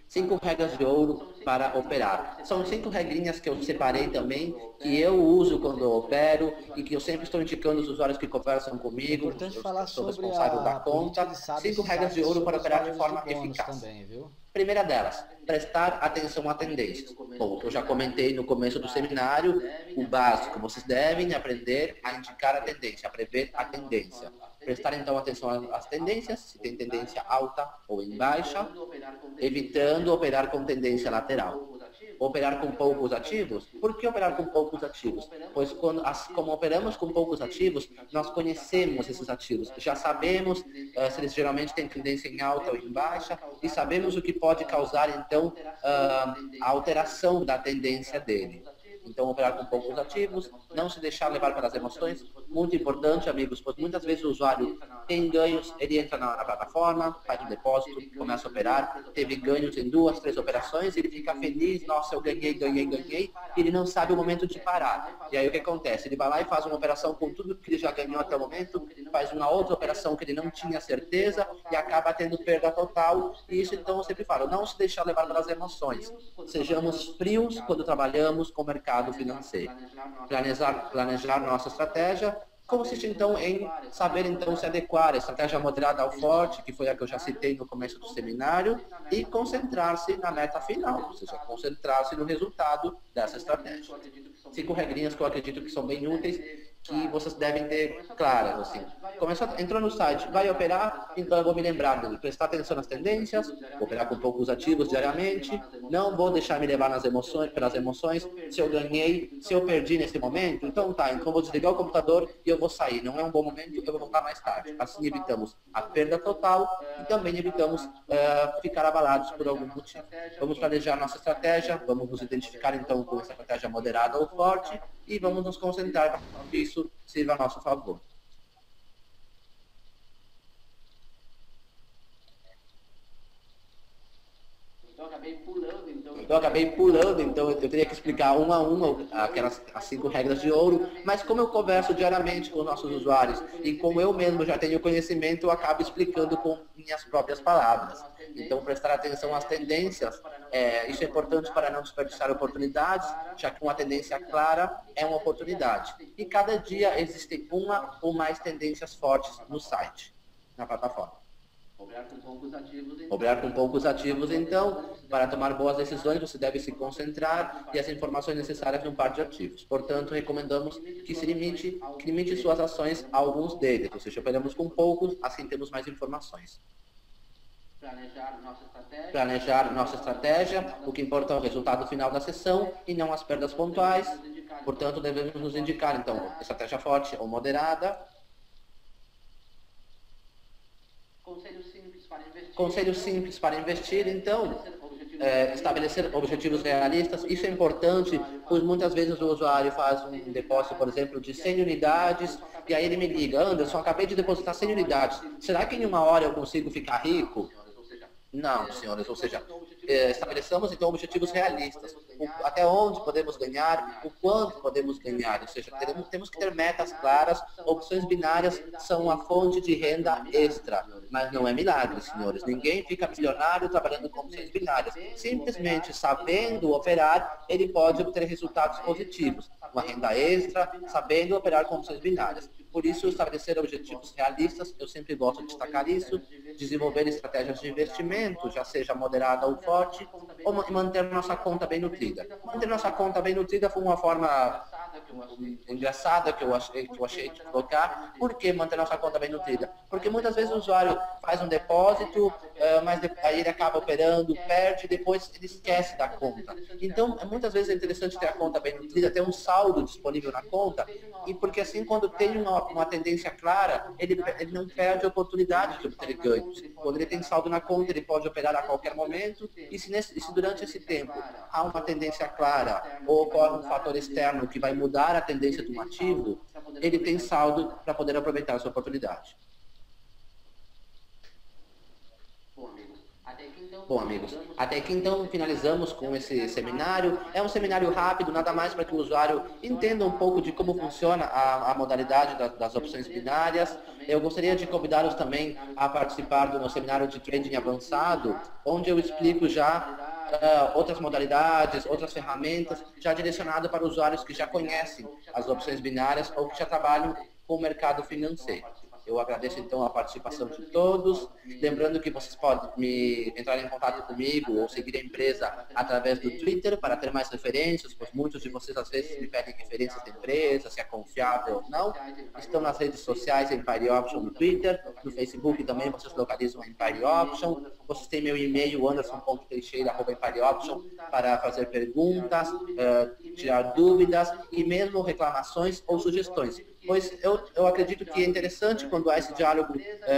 5 regras de ouro para operar. São 5 regrinhas que eu separei também, que eu uso quando eu opero e que eu sempre estou indicando os usuários que conversam comigo. Importante falar sou sobre responsável da conta. 5 regras de ouro para operar de forma bônus eficaz. também, viu? Primeira delas, prestar atenção a tendências. Bom, eu já comentei no começo do seminário, o básico, vocês devem aprender a indicar a tendência, a prever a tendência. Prestar então atenção às tendências, se tem tendência alta ou em baixa, evitando operar com tendência lateral. Operar com poucos ativos? Por que operar com poucos ativos? Pois como operamos com poucos ativos, nós conhecemos esses ativos, já sabemos se eles geralmente têm tendência em alta ou em baixa e sabemos o que pode causar então a alteração da tendência dele. Então, operar com poucos ativos, não se deixar levar pelas emoções, muito importante, amigos, pois muitas vezes o usuário tem ganhos, ele entra na plataforma, faz um depósito, começa a operar, teve ganhos em 2, 3 operações, ele fica feliz, nossa, eu ganhei, e ele não sabe o momento de parar. E aí o que acontece? Ele vai lá e faz uma operação com tudo que ele já ganhou até o momento, faz uma outra operação que ele não tinha certeza e acaba tendo perda total. E isso, então, eu sempre falo, não se deixar levar pelas emoções. Sejamos frios quando trabalhamos com o mercado financeiro. Planejar nossa estratégia consiste então em saber então se adequar a estratégia moderada ao forte, que foi a que eu já citei no começo do seminário, e concentrar-se na meta final, ou seja, concentrar-se no resultado dessa estratégia. 5 regrinhas que eu acredito que são bem úteis, que vocês devem ter claras, assim. Entrou no site, vai operar, então eu vou me lembrar de prestar atenção nas tendências, operar com poucos ativos diariamente, não vou deixar me levar pelas emoções, se eu ganhei, se eu perdi nesse momento, então tá, então eu vou desligar o computador e eu vou sair, não é um bom momento, eu vou voltar mais tarde. Assim evitamos a perda total e também evitamos ficar abalados por algum motivo. Vamos planejar nossa estratégia, vamos nos identificar então com essa estratégia moderada ou forte e vamos nos concentrar para que isso sirva a nosso favor. Eu acabei pulando, então eu teria que explicar uma a uma as 5 regras de ouro, mas como eu converso diariamente com os nossos usuários e como eu mesmo já tenho conhecimento, eu acabo explicando com minhas próprias palavras. Então, prestar atenção às tendências, isso é importante para não desperdiçar oportunidades, já que uma tendência clara é uma oportunidade. E cada dia existem uma ou mais tendências fortes no site, na plataforma. Operar com poucos ativos, então, para tomar boas decisões, você deve se concentrar e as informações necessárias de um par de ativos. Portanto, recomendamos que limite suas ações a alguns deles, ou seja, operamos com poucos, assim temos mais informações. Planejar nossa estratégia, o que importa é o resultado final da sessão e não as perdas pontuais. Portanto, devemos nos indicar, então, estratégia forte ou moderada. Conselho simples para investir, então, estabelecer objetivos realistas. Isso é importante, pois muitas vezes o usuário faz um depósito, por exemplo, de 100 unidades, e aí ele me liga: Anderson, acabei de depositar 100 unidades, será que em uma hora eu consigo ficar rico? Não, senhores, ou seja, estabeleçamos então objetivos realistas, até onde podemos ganhar, o quanto podemos ganhar, ou seja, temos que ter metas claras. Opções binárias são a fonte de renda extra, mas não é milagre, senhores, ninguém fica milionário trabalhando com opções binárias, simplesmente sabendo operar, ele pode obter resultados positivos, uma renda extra, sabendo operar com opções binárias. Por isso, estabelecer objetivos realistas, eu sempre gosto de destacar isso, desenvolver estratégias de investimento, já seja moderada ou forte, ou manter nossa conta bem nutrida. Manter nossa conta bem nutrida foi uma forma engraçada que eu achei de colocar. Por que manter nossa conta bem nutrida? Porque muitas vezes o usuário faz um depósito, mas aí ele acaba operando, perde, depois ele esquece da conta. Então, muitas vezes é interessante ter a conta bem nutrida, ter um saldo disponível na conta, e porque assim, quando tem uma tendência clara, ele não perde a oportunidade de obter ganhos. Quando ele tem saldo na conta, ele pode operar a qualquer momento, e se durante esse tempo há uma tendência clara, ou ocorre um fator externo que vai mudar a tendência de um ativo, ele tem saldo para poder aproveitar essa oportunidade. Bom, amigos, até aqui então finalizamos com esse seminário. É um seminário rápido, nada mais para que o usuário entenda um pouco de como funciona a modalidade das opções binárias. Eu gostaria de convidá-los também a participar do meu seminário de trading avançado, onde eu explico já outras modalidades, outras ferramentas, já direcionado para usuários que já conhecem as opções binárias ou que já trabalham com o mercado financeiro. Eu agradeço então a participação de todos, lembrando que vocês podem entrar em contato comigo ou seguir a empresa através do Twitter para ter mais referências, pois muitos de vocês às vezes me pedem referências da empresa, se é confiável ou não. Estão nas redes sociais Empire Option no Twitter, no Facebook também vocês localizam a Empire Option. Vocês têm meu e-mail anderson.teixeira@empireoption para fazer perguntas, tirar dúvidas e mesmo reclamações ou sugestões. Pois eu acredito que é interessante quando há esse diálogo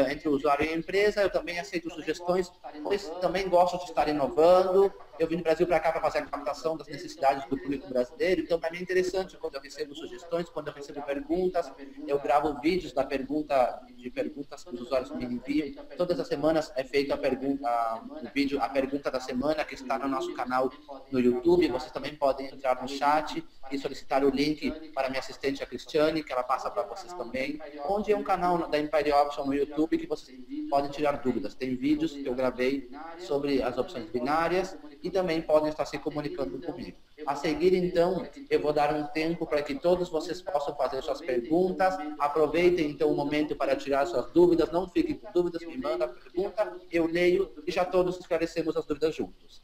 entre o usuário e a empresa. Eu também aceito sugestões, pois também gosto de estar inovando. Eu vim do Brasil para cá para fazer a captação das necessidades do público brasileiro, então para mim é interessante quando eu recebo sugestões, quando eu recebo perguntas. Eu gravo vídeos de perguntas que os usuários me enviam. Todas as semanas é feita a pergunta da semana, que está no nosso canal no YouTube. Vocês também podem entrar no chat e solicitar o link para minha assistente, a Cristiane, que ela passa para vocês também, onde é um canal da Empire Option no YouTube que vocês podem tirar dúvidas. Tem vídeos que eu gravei sobre as opções binárias e também podem estar se comunicando comigo. A seguir, então, eu vou dar um tempo para que todos vocês possam fazer suas perguntas. Aproveitem, então, o momento para tirar suas dúvidas. Não fiquem com dúvidas, me manda a pergunta, eu leio e já todos esclarecemos as dúvidas juntos.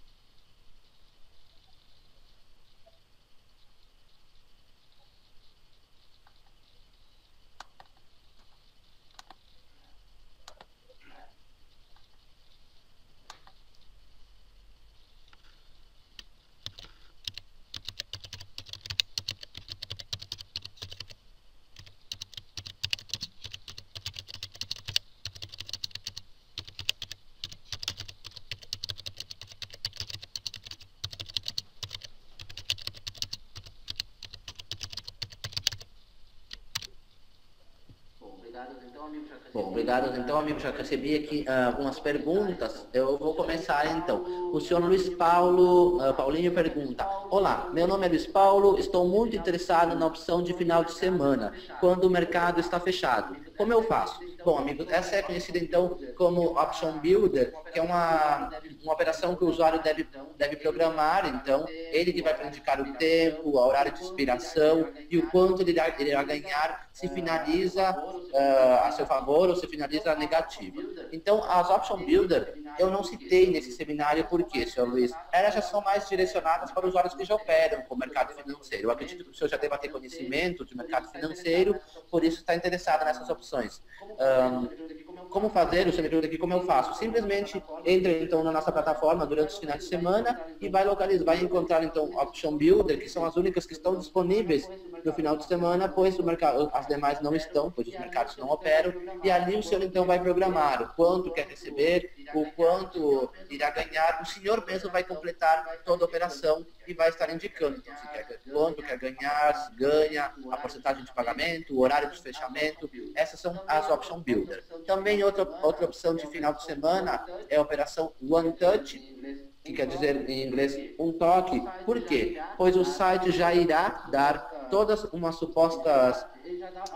Bom, obrigado. Então, amigo, já recebi aqui algumas perguntas. Eu vou começar, então. O senhor Luiz Paulinho pergunta: olá, meu nome é Luiz Paulo, estou muito interessado na opção de final de semana, quando o mercado está fechado. Como eu faço? Bom, amigos, essa é conhecida então como Option Builder, que é uma operação que o usuário deve programar, então ele que vai indicar o tempo, o horário de expiração e o quanto ele irá ganhar se finaliza a seu favor ou se finaliza negativo. Então, as Option Builder eu não citei nesse seminário, por quê, senhor Luiz? Elas já são mais direcionadas para usuários que já operam com o mercado financeiro. Eu acredito que o senhor já deva ter conhecimento de mercado financeiro, por isso está interessado nessas opções. Como fazer? Você me pergunta aqui como eu faço. Simplesmente entra então na nossa plataforma durante os finais de semana e vai localizar, vai encontrar então Option Builder, que são as únicas que estão disponíveis no final de semana, pois o mercado, as demais não estão, pois os mercados não operam, e ali o senhor então vai programar o quanto quer receber, o quanto irá ganhar, o senhor mesmo vai completar toda a operação e vai estar indicando então, se quer, quanto quer ganhar, se ganha, a porcentagem de pagamento, o horário de fechamento. Essas são as Option Builder. Também outra opção de final de semana é a operação One Touch, que quer dizer em inglês um toque. Por quê? Pois o site já irá dar todas umas supostas...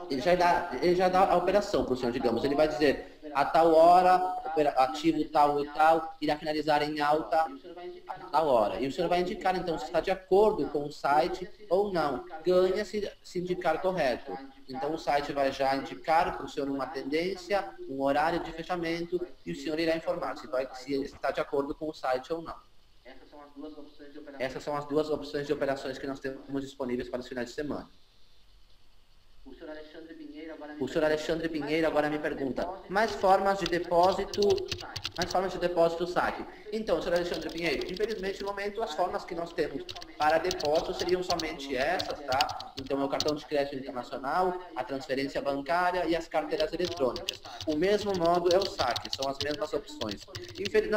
Ele já dá a operação para o senhor, digamos. Ele vai dizer, a tal hora, ativo tal e tal, irá finalizar em alta a tal hora. E o senhor vai indicar, então, se está de acordo com o site ou não. Ganha se indicar correto. Então, o site vai já indicar para o senhor uma tendência, um horário de fechamento, e o senhor irá informar se está de acordo com o site ou não. Essas são as duas opções de operações que nós temos disponíveis para os finais de semana. O senhor Alexandre Pinheiro agora me pergunta, mais formas de depósito saque. Então, senhor Alexandre Pinheiro, infelizmente no momento as formas que nós temos para depósito seriam somente essas, tá? Então é o cartão de crédito internacional, a transferência bancária e as carteiras eletrônicas. O mesmo modo é o saque, são as mesmas opções.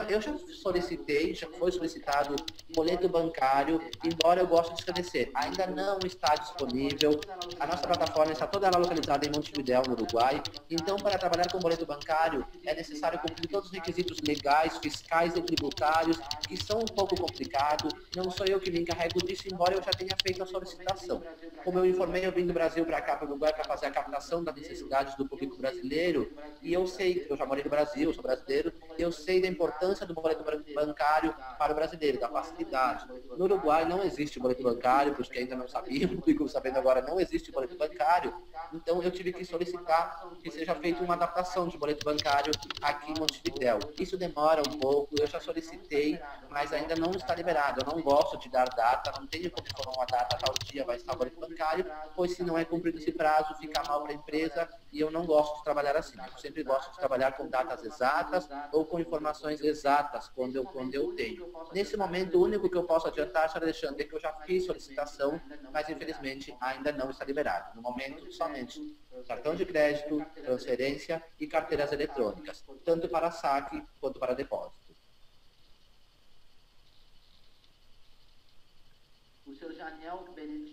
Eu já solicitei, já foi solicitado boleto bancário, embora eu goste de esclarecer, ainda não está disponível. A nossa plataforma está toda ela localizada em Montevidéu, no Uruguai. Então, para trabalhar com boleto bancário, é necessário cumprir todos os requisitos legais, fiscais e tributários, que são um pouco complicados. Não sou eu que me encarrego disso, embora eu já tenha feito a solicitação. Como eu informei, eu vim do Brasil para cá, para o Uruguai, para fazer a captação das necessidades do público brasileiro. E eu sei, eu já morei no Brasil, sou brasileiro, eu sei da importância do boleto bancário para o brasileiro, da facilidade. No Uruguai não existe boleto bancário, para os que ainda não sabiam, fico sabendo agora, não existe boleto bancário. Então eu tive que solicitar que seja feita uma adaptação de boleto bancário aqui em Montevidéu. Isso demora um pouco, eu já solicitei, mas ainda não está liberado. Eu não gosto de dar data, não tenho como informar uma data, tal dia vai estar o boleto bancário, pois se não é cumprido esse prazo, fica mal para a empresa e eu não gosto de trabalhar assim. Eu sempre gosto de trabalhar com datas exatas ou com informações exatas quando eu tenho. Nesse momento, o único que eu posso adiantar, Sr. Alexandre, é que eu já fiz solicitação, mas infelizmente ainda não está liberado. No momento, somente cartão de crédito, transferência e carteiras eletrônicas, tanto para saque quanto para depósito.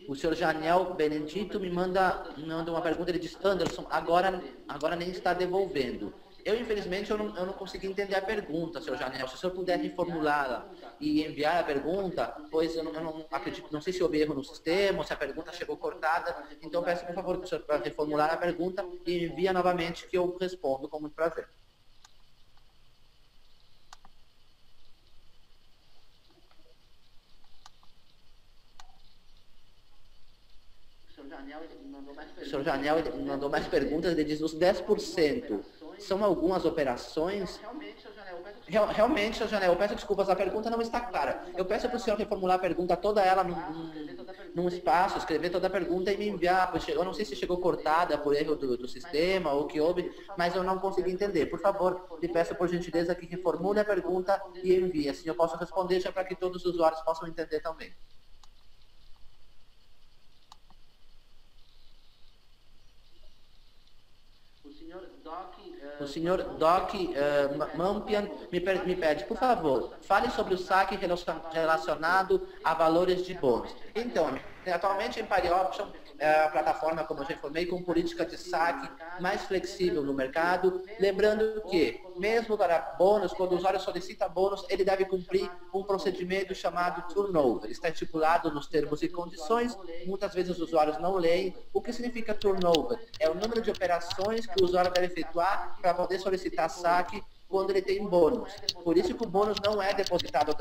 O senhor Janiel Benedito me manda uma pergunta, ele diz, Anderson, agora nem está devolvendo. Eu, infelizmente, eu não consegui entender a pergunta, senhor Janiel. Se o senhor puder reformulá-la e enviar a pergunta, pois eu não acredito, não sei se houve erro no sistema, ou se a pergunta chegou cortada. Então, peço, por favor, que o senhor para reformular a pergunta e envia novamente, que eu respondo com muito prazer. O senhor Janiel mandou mais perguntas, ele diz, os 10% são algumas operações? Realmente, senhor Janiel, eu peço desculpas, a pergunta não está clara. Eu peço para o senhor reformular a pergunta toda ela num espaço, escrever toda a pergunta e me enviar, pois eu não sei se chegou cortada por erro do sistema ou o que houve, mas eu não consegui entender. Por favor, lhe peço por gentileza que reformule a pergunta e envie, assim eu posso responder já para que todos os usuários possam entender também. O senhor Doc Mampian me pede, por favor, fale sobre o saque relacionado a valores de bônus. Então, atualmente em Pari Option, a plataforma, como eu já informei, com política de saque mais flexível no mercado. Lembrando que, mesmo para bônus, quando o usuário solicita bônus, ele deve cumprir um procedimento chamado turnover. Está estipulado nos termos e condições, muitas vezes os usuários não leem. O que significa turnover? É o número de operações que o usuário deve efetuar para poder solicitar saque quando ele tem bônus. Por isso que o bônus não é depositado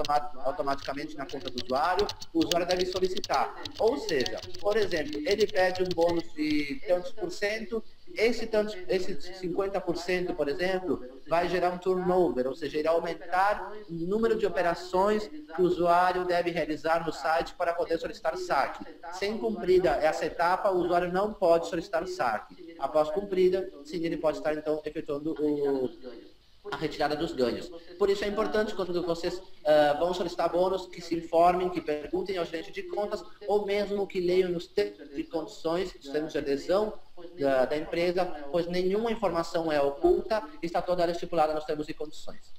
automaticamente na conta do usuário, o usuário deve solicitar. Ou seja, por exemplo, ele pede um bônus de tantos por cento, esse 50%, por exemplo, vai gerar um turnover, ou seja, irá aumentar o número de operações que o usuário deve realizar no site para poder solicitar saque. Sem cumprida essa etapa, o usuário não pode solicitar saque. Após cumprida, sim, ele pode estar, então, efetuando a retirada dos ganhos. Por isso é importante, quando vocês vão solicitar bônus, que se informem, que perguntem ao gerente de contas, ou mesmo que leiam nos termos e condições, os termos de adesão da empresa, pois nenhuma informação é oculta, está toda ela estipulada nos termos e condições.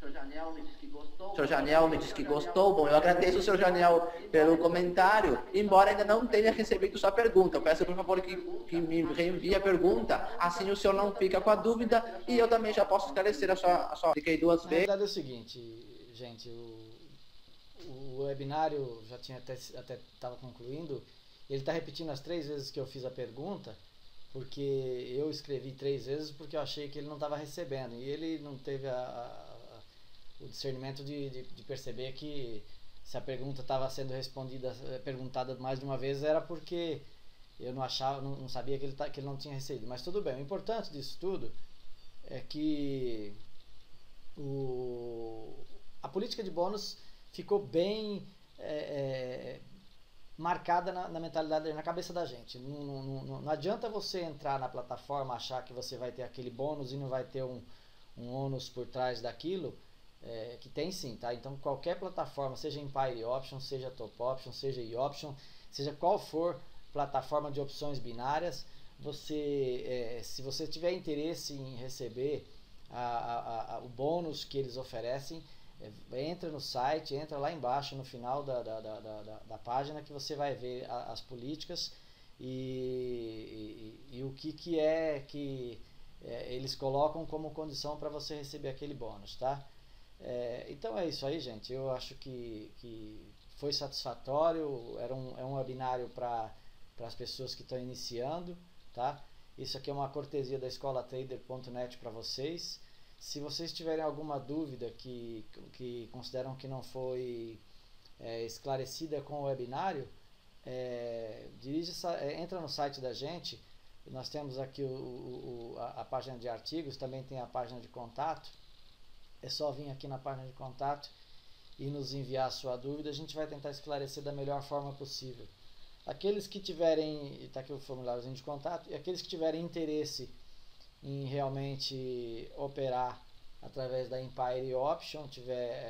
O Sr. Janiel me disse que gostou. Bom, eu agradeço o Sr. Janiel pelo comentário, embora ainda não tenha recebido sua pergunta. Eu peço, por favor, que me reenvie a pergunta, assim o senhor não fica com a dúvida e eu também já posso esclarecer a sua. Fiquei duas vezes. Na verdade é o seguinte, gente, o webinário já tinha até estava concluindo, ele está repetindo as 3 vezes que eu fiz a pergunta, porque eu escrevi 3 vezes porque eu achei que ele não estava recebendo, e ele não teve o discernimento de perceber que se a pergunta estava sendo perguntada mais de uma vez, era porque eu não sabia que ele não tinha recebido. Mas tudo bem, o importante disso tudo é que a política de bônus ficou bem marcada na mentalidade, na cabeça da gente. Não adianta você entrar na plataforma, achar que você vai ter aquele bônus e não vai ter um ônus por trás daquilo, que tem sim, tá? Então qualquer plataforma, seja Empire Option, seja Top Option, seja E-Option, seja qual for plataforma de opções binárias, se você tiver interesse em receber o bônus que eles oferecem, entra no site, entra lá embaixo no final da página, que você vai ver as políticas e o que é que eles colocam como condição para você receber aquele bônus, tá? Então é isso aí, gente. Eu acho que foi satisfatório. É um webinário para as pessoas que estão iniciando, tá? Isso aqui é uma cortesia da escolatrader.net para vocês. Se vocês tiverem alguma dúvida que consideram que não foi esclarecida com o webinário, entra no site da gente. Nós temos aqui a página de artigos, também tem a página de contato. É só vir aqui na página de contato e nos enviar a sua dúvida. A gente vai tentar esclarecer da melhor forma possível. Aqueles que tiverem, está aqui o formuláriozinho de contato, e aqueles que tiverem interesse em realmente operar através da Empire Option,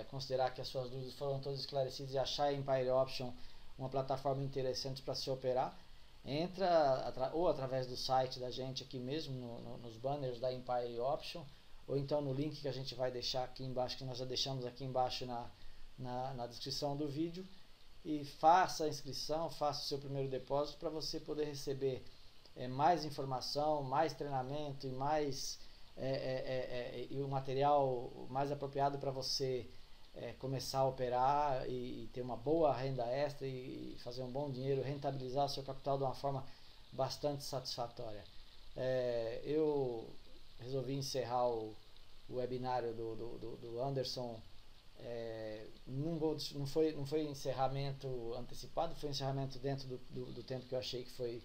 considerar que as suas dúvidas foram todas esclarecidas e achar a Empire Option uma plataforma interessante para se operar, entra ou através do site da gente aqui mesmo, nos banners da Empire Option, ou então no link que a gente vai deixar aqui embaixo, que nós já deixamos aqui embaixo na descrição do vídeo, e faça a inscrição, faça o seu primeiro depósito para você poder receber mais informação, mais treinamento e mais e o material mais apropriado para você começar a operar e ter uma boa renda extra e fazer um bom dinheiro, rentabilizar o seu capital de uma forma bastante satisfatória. Eu resolvi encerrar o webinário do Anderson. Não foi encerramento antecipado, foi encerramento dentro do tempo que eu achei que foi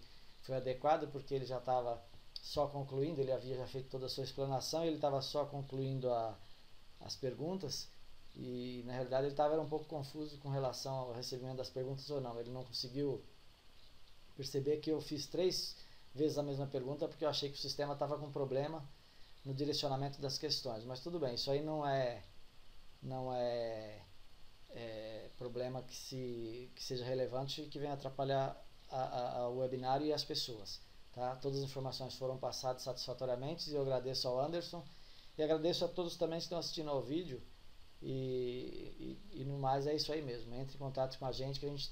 adequado, porque ele já estava só concluindo, ele havia já feito toda a sua explanação e ele estava só concluindo as perguntas, e na realidade ele estava um pouco confuso com relação ao recebimento das perguntas ou não. Ele não conseguiu perceber que eu fiz 3 vezes a mesma pergunta, porque eu achei que o sistema estava com problema no direcionamento das questões, mas tudo bem, isso aí não é problema que seja relevante e que venha atrapalhar o webinário e as pessoas, tá? Todas as informações foram passadas satisfatoriamente, e eu agradeço ao Anderson e agradeço a todos também que estão assistindo ao vídeo, e no mais é isso aí mesmo. Entre em contato com a gente, que a gente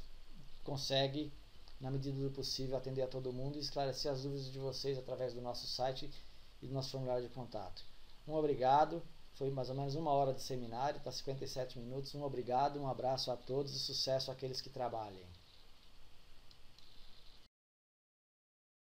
consegue, na medida do possível, atender a todo mundo e esclarecer as dúvidas de vocês através do nosso site e do nosso formulário de contato. Um obrigado, foi mais ou menos 1 hora de seminário, está 57 minutos. Um obrigado, um abraço a todos e sucesso àqueles que trabalhem.